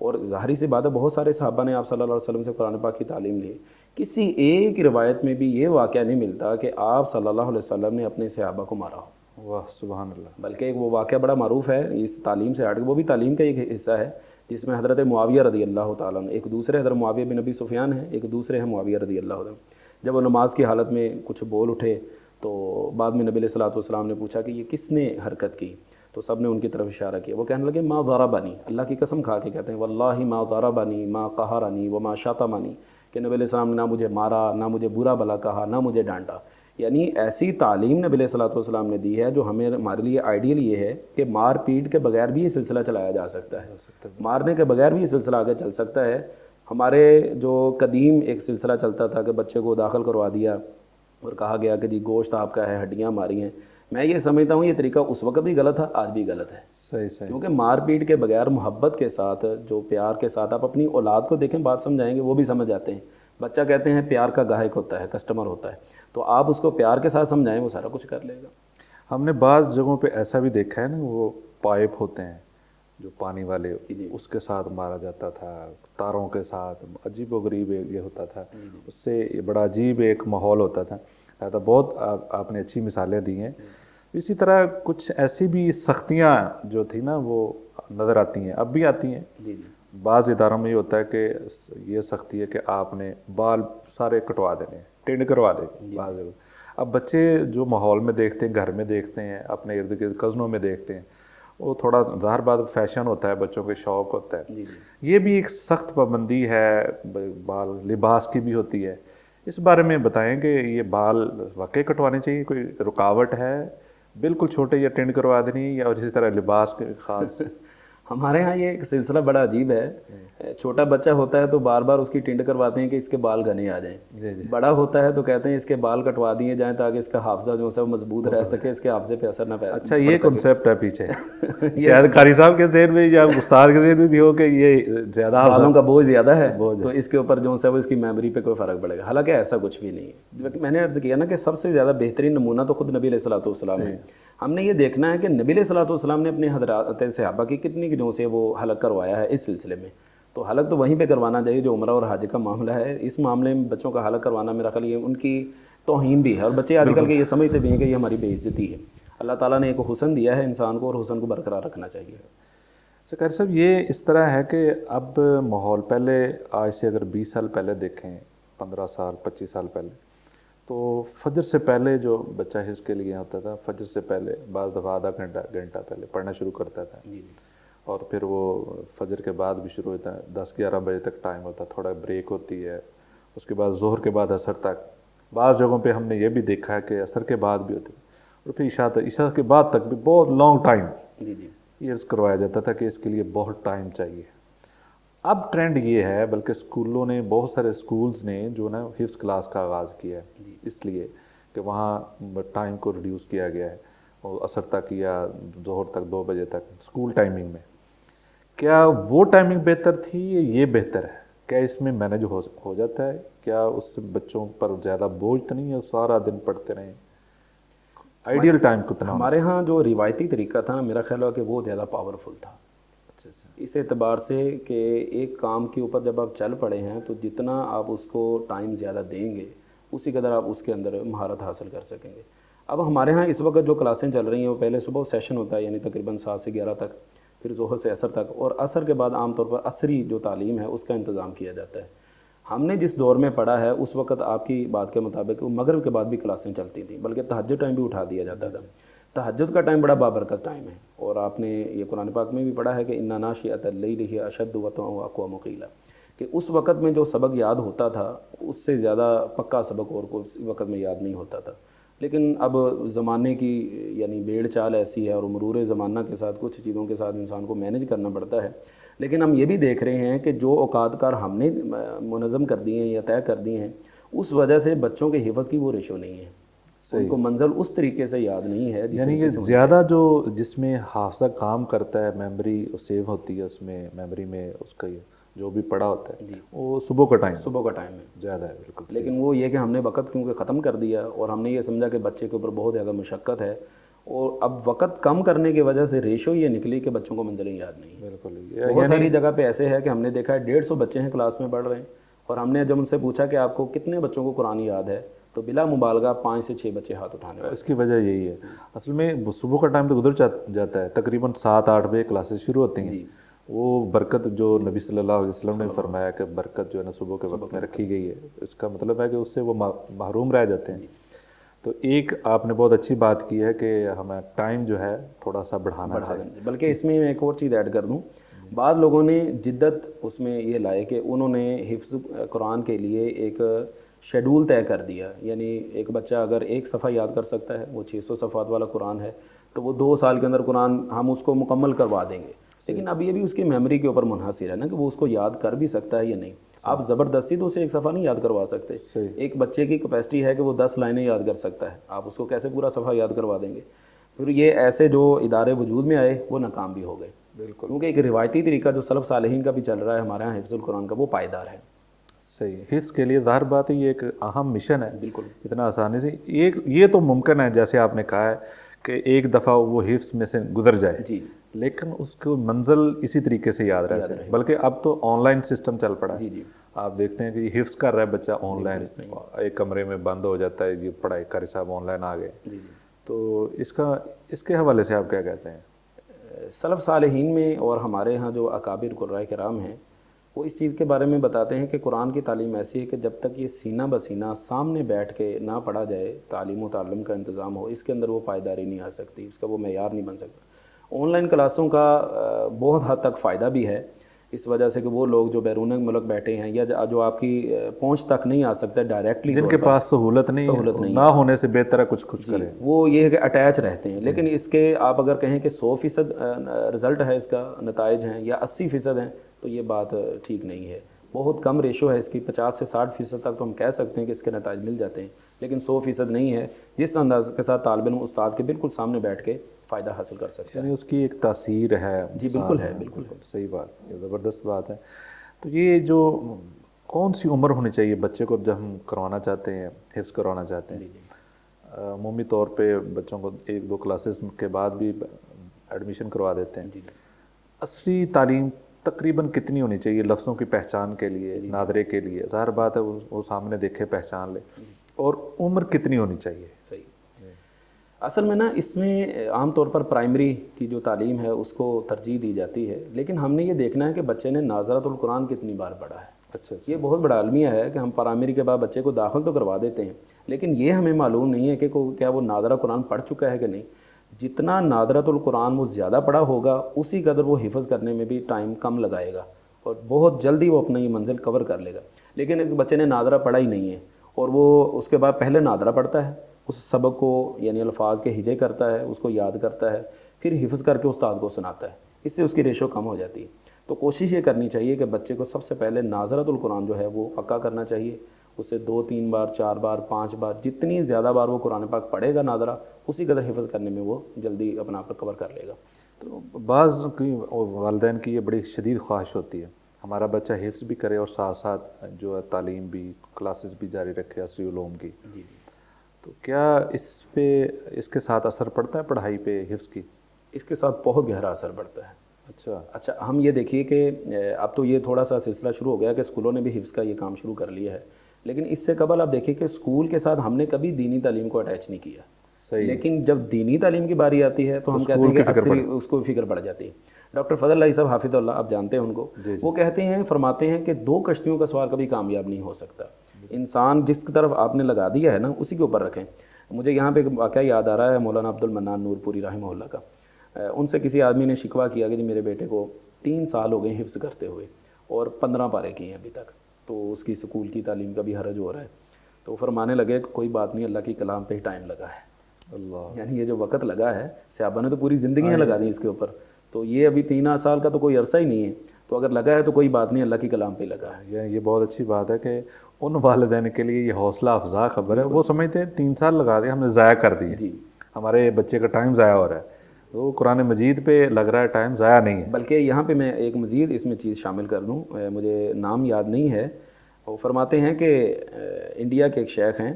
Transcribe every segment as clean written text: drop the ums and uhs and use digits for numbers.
اور ظاہری سی بات ہے بہت سارے صحابہ نے آپ صلی اللہ علیہ وسلم سے قرآن پاک کی تعلیم لی. کسی ایک روایت میں بھی یہ واقعہ نہیں ملتا کہ آپ صلی اللہ علیہ وسلم نے اپنے صحابہ کو مارا ہو. واہ سبحان اللہ. بلکہ ایک وہ واقعہ بڑا معروف ہے اس تعلیم سے ہٹ کے, وہ بھی تعلیم کا ایک حصہ ہے, جس میں حضرت معاویہ رضی اللہ تعالیٰ عنہ, ایک دوسرے حضرت معاویہ بن ابی سفیان ہیں, ایک دوسرے ہیں معاویہ رضی اللہ عنہ, جب وہ نماز کی حالت میں کچھ بول اٹھے تو بعد میں نبی علیہ الصلوۃ والسلام نے پوچھا کہ یہ کس نے حرکت کی, تو سب نے ان کی طرف اشارہ کیا. وہ کہنے لگے ما ضربنی, اللہ کی قسم کھا کے کہتے ہیں واللہ ما ضربنی ما قہرنی وما شتمنی, کہ نبی علیہ السلام نے نہ مجھے مارا, نہ مجھے برا بھلا کہا, نہ مجھے ڈانٹا. یعنی ایسی تعلیم نبی علیہ الصلوۃ والسلام نے دی ہے جو ہمارے لیے آئیڈیل یہ ہے کہ مار پیٹ کے بغیر بھی یہ سلسلہ چلایا جا سکتا ہے, مارنے کے بغیر بھی یہ سلسلہ آگے چل سکتا ہے. ہمارے جو قدیم ایک سلسلہ چلتا تھا کہ بچے کو داخل کروا دیا اور کہا گیا کہ جی گوشت آپ کا ہے, ہڈیاں ماری ہیں. میں یہ سمجھتا ہوں یہ طریقہ اس وقت بھی غلط تھا, آج بھی غلط ہے. صحیح صحیح. کیونکہ مار پیٹ کے بغیر محبت کے ساتھ, جو پیار کے ساتھ آپ اپنی اولاد کو دیکھیں, بات سمجھائیں گے وہ بھی سمجھ جاتے ہیں. بچہ کہتے ہیں پیار کا گاہک ہوتا ہے, کسٹمر ہوتا ہے, تو آپ اس کو پیار کے ساتھ سمجھائیں وہ سارا کچھ کر لے گا. ہم نے بعض جگہوں پہ ایسا بھی دیکھا ہے نا, وہ پائپ ہوتے ہیں جو پانی والے, اس کے ساتھ مارا جاتا تھا, تاروں کے ساتھ, عجیب و غریب یہ ہوتا تھا, اس سے بڑا عجیب ایک ماحول ہوتا تھا. بہت آپ نے اچھی مثالیں دی ہیں. اسی طرح کچھ ایسی بھی سختیاں جو تھی نا وہ نظر آتی ہیں, اب بھی آتی ہیں. بعض اداروں میں یہ ہوتا ہے کہ یہ سختی ہے کہ آپ نے بال سارے کٹوا دینے, ٹینڈ کروا دیں. بعض اب بچے جو ماحول میں دیکھتے ہیں, گھر میں دیکھتے ہیں, اپنے ارد گرد کزنوں میں دیکھتے ہیں, وہ تھوڑا ظاہر بات فیشن ہوتا ہے, بچوں کے شوق ہوتا ہے. یہ بھی ایک سخت پابندی ہے, بال لباس کی بھی ہوتی ہے. اس بارے میں بتائیں کہ یہ بال واقعی کٹوانے چاہیے, کوئی رکاوٹ ہے بالکل چھوٹے یا ٹینڈ کروا دینی, یا اسی طرح لباس کے خاص؟ ہمارے ہاں یہ ایک سلسلہ بڑا عجیب ہے. چھوٹا بچہ ہوتا ہے تو بار بار اس کی ٹنڈ کرواتے ہیں کہ اس کے بال گھنے آ جائیں. بڑا ہوتا ہے تو کہتے ہیں اس کے بال کٹوا دیے جائیں تاکہ اس کا حافظہ جو ہے وہ مضبوط رہ سکے, اس کے حافظے پہ اثر نہ پڑے. اچھا, یہ کنسیپٹ ہے پیچھے شاید قاری صاحب کے ذہن میں یا استاد کے ذہن میں بھی ہو کہ یہ زیادہ بالوں کا بوجھ زیادہ ہے تو اس کے اوپر جو ہے وہ اس کی میموری پہ کوئی فرق پڑے گا. حالانکہ ایسا کچھ بھی نہیں ہے. میں نے عرض کیا نا کہ سب سے زیادہ بہترین نمونہ تو خود نبی علیہ الصلوۃ والسلام ہے. ہم نے یہ دیکھنا ہے کہ نبی علیہ الصلوۃ والسلام نے اپنے حضرات صحابہ کی کتنی جو سے وہ حلق کروایا ہے اس سلسلے میں. تو حلق تو وہیں پہ کروانا چاہیے جو عمرہ اور حج کا معاملہ ہے. اس معاملے میں بچوں کا حلق کروانا میرا خیال یہ ان کی توہین بھی ہے, اور بچے آج کل کے یہ سمجھتے بھی ہیں کہ یہ ہماری بے عزتی ہے. اللہ تعالیٰ نے ایک حسن دیا ہے انسان کو, اور حسن کو برقرار رکھنا چاہیے. قاری صاحب یہ اس طرح ہے کہ اب ماحول پہلے آج سے اگر 20 سال پہلے دیکھیں, 15 سال 25 سال پہلے, تو فجر سے پہلے جو بچہ حفظ کے لیے ہوتا تھا, فجر سے پہلے بعض دفعہ آدھا گھنٹہ پہلے پڑھنا شروع کرتا تھا, اور پھر وہ فجر کے بعد بھی شروع ہوتا ہے, 10-11 بجے تک ٹائم ہوتا ہے, تھوڑا بریک ہوتی ہے, اس کے بعد ظہر کے بعد عصر تک. بعض جگہوں پہ ہم نے یہ بھی دیکھا ہے کہ عصر کے بعد بھی ہوتی ہے, اور پھر عشاء کے بعد تک بھی بہت لانگ ٹائم یہ عرض کروایا جاتا تھا کہ اس کے لیے بہت ٹائم چاہیے. اب ٹرینڈ یہ ہے, بلکہ اسکولوں نے, بہت سارے اسکولز نے جو نا حفظ کلاس کا آغاز کیا ہے, اس لیے کہ وہاں ٹائم کو ریڈیوس کیا گیا ہے, اور عصر تک یا ظہر تک 2 بجے تک اسکول ٹائمنگ میں. کیا وہ ٹائمنگ بہتر تھی یا یہ بہتر ہے؟ کیا اس میں مینج ہو جاتا ہے؟ کیا اس سے بچوں پر زیادہ بوجھ تو نہیں ہے, سارا دن پڑھتے رہیں؟ آئیڈیل ٹائم کتنا؟ ہمارے ہاں جو روایتی طریقہ تھا نا, میرا خیال ہے کہ وہ زیادہ پاورفل تھا. اس اعتبار سے کہ ایک کام کے اوپر جب آپ چل پڑے ہیں تو جتنا آپ اس کو ٹائم زیادہ دیں گے اسی قدر آپ اس کے اندر مہارت حاصل کر سکیں گے. اب ہمارے ہاں اس وقت جو کلاسیں چل رہی ہیں وہ پہلے صبح سیشن ہوتا ہے, یعنی تقریباً 7 سے 11 تک, پھر ظہر سے عصر تک, اور عصر کے بعد عام طور پر عصری جو تعلیم ہے اس کا انتظام کیا جاتا ہے. ہم نے جس دور میں پڑھا ہے اس وقت آپ کی بات کے مطابق مغرب کے بعد بھی کلاسیں چلتی تھیں, بلکہ تہجد ٹائم بھی اٹھا دیا جاتا تھا. تہجد کا ٹائم بڑا بابرکت ٹائم ہے, اور آپ نے یہ قرآن پاک میں بھی پڑھا ہے کہ انا ناشئۃ اللیل ہی اشد وطئا واقوم قیلا, کہ اس وقت میں جو سبق یاد ہوتا تھا اس سے زیادہ پکا سبق اور کو اس وقت میں یاد نہیں ہوتا تھا. لیکن اب زمانے کی یعنی بیڑ چال ایسی ہے, اور مرور زمانہ کے ساتھ کچھ چیزوں کے ساتھ انسان کو مینج کرنا پڑتا ہے. لیکن ہم یہ بھی دیکھ رہے ہیں کہ جو اوقات کار ہم نے منظم کر دی ہیں یا طے کر دی ہیں, اس وجہ سے بچوں کے حفظ کی وہ ریشو نہیں ہے, ان کو منزل اس طریقے سے یاد نہیں ہے. یعنی کہ زیادہ جو جس میں حافظہ کام کرتا ہے, میموری سیو ہوتی ہے اس میں, میموری میں اس کا جو بھی پڑا ہوتا ہے وہ صبح کا ٹائم ہے زیادہ ہے. بالکل. لیکن وہ یہ کہ ہم نے وقت کیونکہ ختم کر دیا, اور ہم نے یہ سمجھا کہ بچے کے اوپر بہت زیادہ مشقت ہے, اور اب وقت کم کرنے کی وجہ سے ریشو یہ نکلی کہ بچوں کو منزلیں یاد نہیں ہیں. بالکل. بہت ساری جگہ پہ ایسے ہے کہ ہم نے دیکھا ہے 150 بچے ہیں کلاس میں پڑھ رہے ہیں, اور ہم نے جب ان سے پوچھا کہ آپ کو کتنے بچوں کو قرآن یاد ہے تو بلا مبالغہ 5 سے 6 بچے ہاتھ اٹھانے والے. اس کی وجہ یہی ہے اصل میں, صبح کا ٹائم تو گزر جاتا ہے, تقریباً 7-8 بجے کلاسز شروع ہوتی ہیں. وہ برکت جو نبی صلی اللہ علیہ وسلم نے فرمایا کہ برکت جو ہے نا صبح کے وقت میں رکھی گئی ہے, اس کا مطلب ہے کہ اس سے وہ محروم رہ جاتے ہیں. تو ایک آپ نے بہت اچھی بات کی ہے کہ ہمیں ٹائم جو ہے تھوڑا سا بڑھانا چاہیے. بلکہ اس میں ایک اور چیز ایڈ کر دوں, بعض لوگوں نے جدت اس میں یہ لائے کہ انہوں نے حفظ قرآن کے لیے ایک شیڈول طے کر دیا. یعنی ایک بچہ اگر 1 صفحہ یاد کر سکتا ہے, وہ 600 صفحات والا قرآن ہے, تو وہ 2 سال کے اندر قرآن ہم اس کو مکمل کروا دیں گے. لیکن اب یہ بھی اس کی میموری کے اوپر منحصر ہے نا کہ وہ اس کو یاد کر بھی سکتا ہے یا نہیں. آپ زبردستی تو اسے 1 صفحہ نہیں یاد کروا سکتے. ایک بچے کی کیپیسٹی ہے کہ وہ 10 لائنیں یاد کر سکتا ہے, آپ اس کو کیسے پورا صفحہ یاد کروا دیں گے. پھر یہ ایسے جو ادارے وجود میں آئے وہ ناکام بھی ہو گئے. بالکل, کیونکہ ایک روایتی طریقہ جو سلف صالحین کا بھی چل رہا ہے ہمارے یہاں حفظ القرآن کا, وہ پائیدار ہے. صحیح. حفظ کے لیے ظاہر بات ہے یہ ایک اہم مشن ہے. بالکل, اتنا آسانی سے یہ تو ممکن ہے جیسے آپ نے کہا ہے کہ ایک دفعہ وہ حفظ میں سے گزر جائے, جی, لیکن اس کو منزل اسی طریقے سے یاد رہ سکے. بلکہ اب تو آن لائن سسٹم چل پڑا ہے. جی جی, آپ دیکھتے ہیں کہ یہ حفظ کر رہا ہے بچہ آن لائن, ایک کمرے میں بند ہو جاتا ہے, یہ پڑھائی کر صاحب آن لائن آ گئے. جی, تو اس کے حوالے سے آپ کیا کہتے ہیں؟ سلف صالحین میں اور ہمارے ہاں جو اکابر قراء کرام ہیں وہ اس چیز کے بارے میں بتاتے ہیں کہ قرآن کی تعلیم ایسی ہے کہ جب تک یہ سینہ بسینہ سامنے بیٹھ کے نہ پڑھا جائے, تعلیم و تعلم کا انتظام ہو, اس کے اندر وہ پائیداری نہیں آ سکتی, اس کا وہ معیار نہیں بن سکتا. آن لائن کلاسوں کا بہت حد تک فائدہ بھی ہے اس وجہ سے کہ وہ لوگ جو بیرون ملک بیٹھے ہیں یا جو آپ کی پہنچ تک نہیں آ سکتے ڈائریکٹلی, جن کے پاس سہولت نہیں نہ ہونے سے بہتر ہے کچھ کریں, وہ یہ ہے کہ اٹیچ رہتے ہیں. لیکن اس کے آپ اگر کہیں کہ 100% رزلٹ ہے اس کا, نتائج ہیں, یا 80% ہیں, تو یہ بات ٹھیک نہیں ہے. بہت کم ریشو ہے اس کی, 50 سے 60% تک تو ہم کہہ سکتے ہیں کہ اس کے نتائج مل جاتے ہیں, لیکن 100% نہیں ہے جس انداز کے ساتھ طالب علم استاد کے بالکل سامنے بیٹھ کے فائدہ حاصل کر سکتے ہیں. یعنی اس کی ایک تاثیر ہے. جی بالکل ہے, بالکل صحیح بات, یہ زبردست بات ہے. تو یہ جو کون سی عمر ہونی چاہیے بچے کو جب ہم کروانا چاہتے ہیں, حفظ کروانا چاہتے ہیں؟ عمومی طور پہ بچوں کو 1-2 کلاسز کے بعد بھی ایڈمیشن کروا دیتے ہیں. عصری تعلیم تقریباً کتنی ہونی چاہیے لفظوں کی پہچان کے لیے, نادرے کے لیے؟ ظاہر بات ہے وہ سامنے دیکھے پہچان لے. اور عمر کتنی ہونی چاہیے؟ صحیح. اصل میں نا اس میں عام طور پر پرائمری کی جو تعلیم ہے اس کو ترجیح دی جاتی ہے, لیکن ہم نے یہ دیکھنا ہے کہ بچے نے ناظرۃ القرآن کتنی بار پڑھا ہے. اچھا, یہ بہت بڑا المیہ ہے کہ ہم پرائمری کے بعد بچے کو داخل تو کروا دیتے ہیں, لیکن یہ ہمیں معلوم نہیں ہے کہ کیا وہ ناظرہ قرآن پڑھ چکا ہے کہ نہیں. جتنا ناظرۃ القرآن وہ زیادہ پڑھا ہوگا اسی قدر وہ حفظ کرنے میں بھی ٹائم کم لگائے گا اور بہت جلدی وہ اپنا یہ منزل کور کر لے گا. لیکن ایک بچے نے ناظرہ پڑھا ہی نہیں ہے اور وہ اس کے بعد پہلے ناظرہ پڑھتا ہے, اس سبق کو یعنی الفاظ کے ہجے کرتا ہے, اس کو یاد کرتا ہے, پھر حفظ کر کے استاد کو سناتا ہے, اس سے اس کی ریشو کم ہو جاتی ہے. تو کوشش یہ کرنی چاہیے کہ بچے کو سب سے پہلے ناظرۃ القرآن جو ہے وہ پکا کرنا چاہیے. اسے 2-3 بار 4 بار 5 بار جتنی زیادہ بار وہ قرآن پاک پڑھے گا ناظرہ, اسی قدر حفظ کرنے میں وہ جلدی اپنا آپ کور کر لے گا. تو بعض کی والدین کی یہ بڑی شدید خواہش ہوتی ہے ہمارا بچہ حفظ بھی کرے اور ساتھ ساتھ جو ہے تعلیم بھی, کلاسز بھی جاری رکھے عصری علوم کی. تو کیا اس کے ساتھ اثر پڑتا ہے پڑھائی پہ حفظ کی؟ اس کے ساتھ بہت گہرا اثر پڑتا ہے. اچھا, ہم یہ دیکھیے کہ اب تو یہ تھوڑا سا سلسلہ شروع ہو گیا کہ اسکولوں نے بھی حفظ کا یہ کام شروع کر لیا ہے, لیکن اس سے قبل آپ دیکھیے کہ اسکول کے ساتھ ہم نے کبھی دینی تعلیم کو اٹیچ نہیں کیا. لیکن جب دینی تعلیم کی باری آتی ہے تو ہم کہتے ہیں کہ عصری اس کو فکر پڑ جاتی ہے. ڈاکٹر فضل اللہ صاحب حافظ اللہ, آپ جانتے ہیں ان کو, وہ کہتے ہیں, فرماتے ہیں کہ 2 کشتیوں کا سوار کبھی کامیاب نہیں ہو سکتا. انسان جس کی طرف آپ نے لگا دیا ہے نا اسی کے اوپر رکھیں. مجھے یہاں پہ ایک واقعہ یاد آ رہا ہے مولانا عبد المنان نور پوری رحمہ اللہ کا. ان سے کسی آدمی نے شکوہ کیا کہ جی میرے بیٹے کو 3 سال ہو گئے حفظ کرتے ہوئے اور 15 پارے کیے ہیں ابھی تک, تو اس کی سکول کی تعلیم کا بھی حرج ہو رہا ہے. تو وہ فرمانے لگے کہ کوئی بات نہیں, اللہ کی کلام پہ ہی ٹائم لگا ہے. اللہ, یعنی یہ جو وقت لگا ہے, صحابہ نے تو پوری زندگیاں لگا دی اس کے اوپر, تو یہ ابھی 3 سال کا تو کوئی عرصہ ہی نہیں ہے. تو اگر لگا ہے تو کوئی بات نہیں, اللہ کی کلام پہ ہی لگا ہے. یہ بہت اچھی بات ہے کہ ان والدین کے لیے یہ حوصلہ افزا خبر ہے. وہ سمجھتے ہیں 3 سال لگا دیا, ہم نے ضائع کر دی. جی, ہمارے بچے کا ٹائم ضائع ہو رہا ہے. تو قرآن مجید پہ لگ رہا ہے ٹائم ضائع نہیں ہے. بلکہ یہاں پہ میں ایک مزید اس میں چیز شامل کر دوں, مجھے نام یاد نہیں ہے. وہ فرماتے ہیں کہ انڈیا کے ایک شیخ ہیں,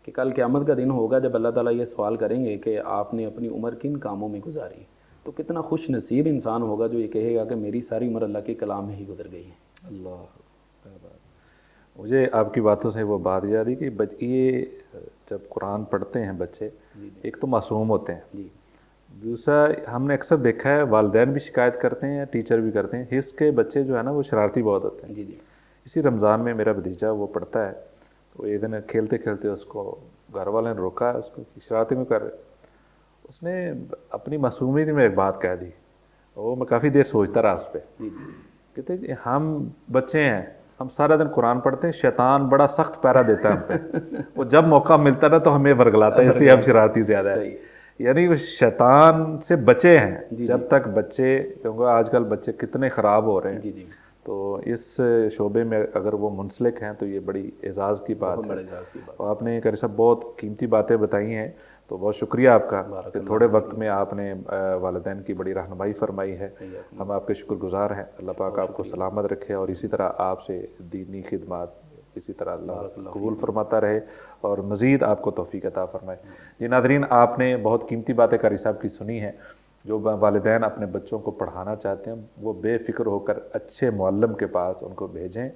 کہ کل قیامت کا دن ہوگا جب اللہ تعالیٰ یہ سوال کریں گے کہ آپ نے اپنی عمر کن کاموں میں گزاری، تو کتنا خوش نصیب انسان ہوگا جو یہ کہے گا کہ میری ساری عمر اللہ کے کلام میں ہی گزر گئی ہے۔ اللہ، کیا بات! مجھے آپ کی باتوں سے وہ بات یاد آئی کہ یہ جب قرآن پڑھتے ہیں بچے، ایک تو معصوم ہوتے ہیں، جی، دوسرا ہم نے اکثر دیکھا ہے والدین بھی شکایت کرتے ہیں، ٹیچر بھی کرتے ہیں، حفظ کے بچے جو ہے نا وہ شرارتی بہت ہوتے ہیں۔ جی جی اسی رمضان میں میرا بھتیجا وہ پڑھتا ہے، تو ایک دن کھیلتے کھیلتے اس کو گھر والے نے روکا، اس کو شرارتی میں کر رہے، اس نے اپنی معصومیت میں ایک بات کہہ دی، وہ میں کافی دیر سوچتا رہا اس پہ۔ جی کہتے کہ ہم بچے ہیں، ہم سارا دن قرآن پڑھتے ہیں، شیطان بڑا سخت پیرا دیتا ہے ہم پہ، وہ جب موقع ملتا نا تو ہمیں ورگلاتا ہے، اس لیے ہم شرارتی زیادہ ہے۔ صحیح، یعنی وہ شیطان سے بچے ہیں، جب تک بچے، کیونکہ آج کل بچے کتنے خراب ہو رہے ہیں، جی جی تو اس شعبے میں اگر وہ منسلک ہیں تو یہ بڑی اعزاز کی بات بہت ہے۔ بڑے اعزاز کی بات۔ اور آپ نے قاری صاحب بہت قیمتی باتیں بتائی ہیں، تو بہت شکریہ آپ کا کہ تھوڑے وقت میں آپ نے والدین کی بڑی رہنمائی فرمائی ہے، ہم آپ کے شکر گزار ہیں۔ اللہ پاک آپ کو سلامت رکھے اور اسی طرح آپ سے دینی خدمات اسی طرح اللہ قبول فرماتا رہے اور مزید آپ کو توفیق عطا فرمائے۔ جی ناظرین، آپ نے بہت قیمتی باتیں قاری صاحب کی سنی ہیں۔ جو والدین اپنے بچوں کو پڑھانا چاہتے ہیں وہ بے فکر ہو کر اچھے معلم کے پاس ان کو بھیجیں،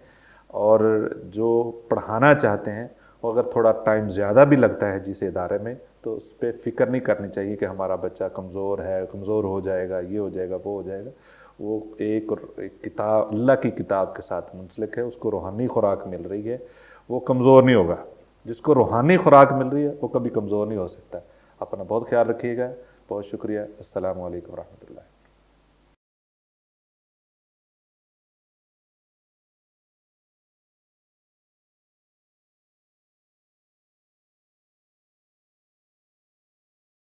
اور جو پڑھانا چاہتے ہیں وہ اگر تھوڑا ٹائم زیادہ بھی لگتا ہے جس ادارے میں، تو اس پہ فکر نہیں کرنی چاہیے کہ ہمارا بچہ کمزور ہے، کمزور ہو جائے گا، یہ ہو جائے گا، وہ ہو جائے گا۔ وہ ایک کتاب، اللہ کی کتاب کے ساتھ منسلک ہے، اس کو روحانی خوراک مل رہی ہے، وہ کمزور نہیں ہوگا۔ جس کو روحانی خوراک مل رہی ہے وہ کبھی کمزور نہیں ہو سکتا۔ اپنا بہت خیال رکھیے گا، بہت شکریہ۔ السلام علیکم ورحمۃ اللہ۔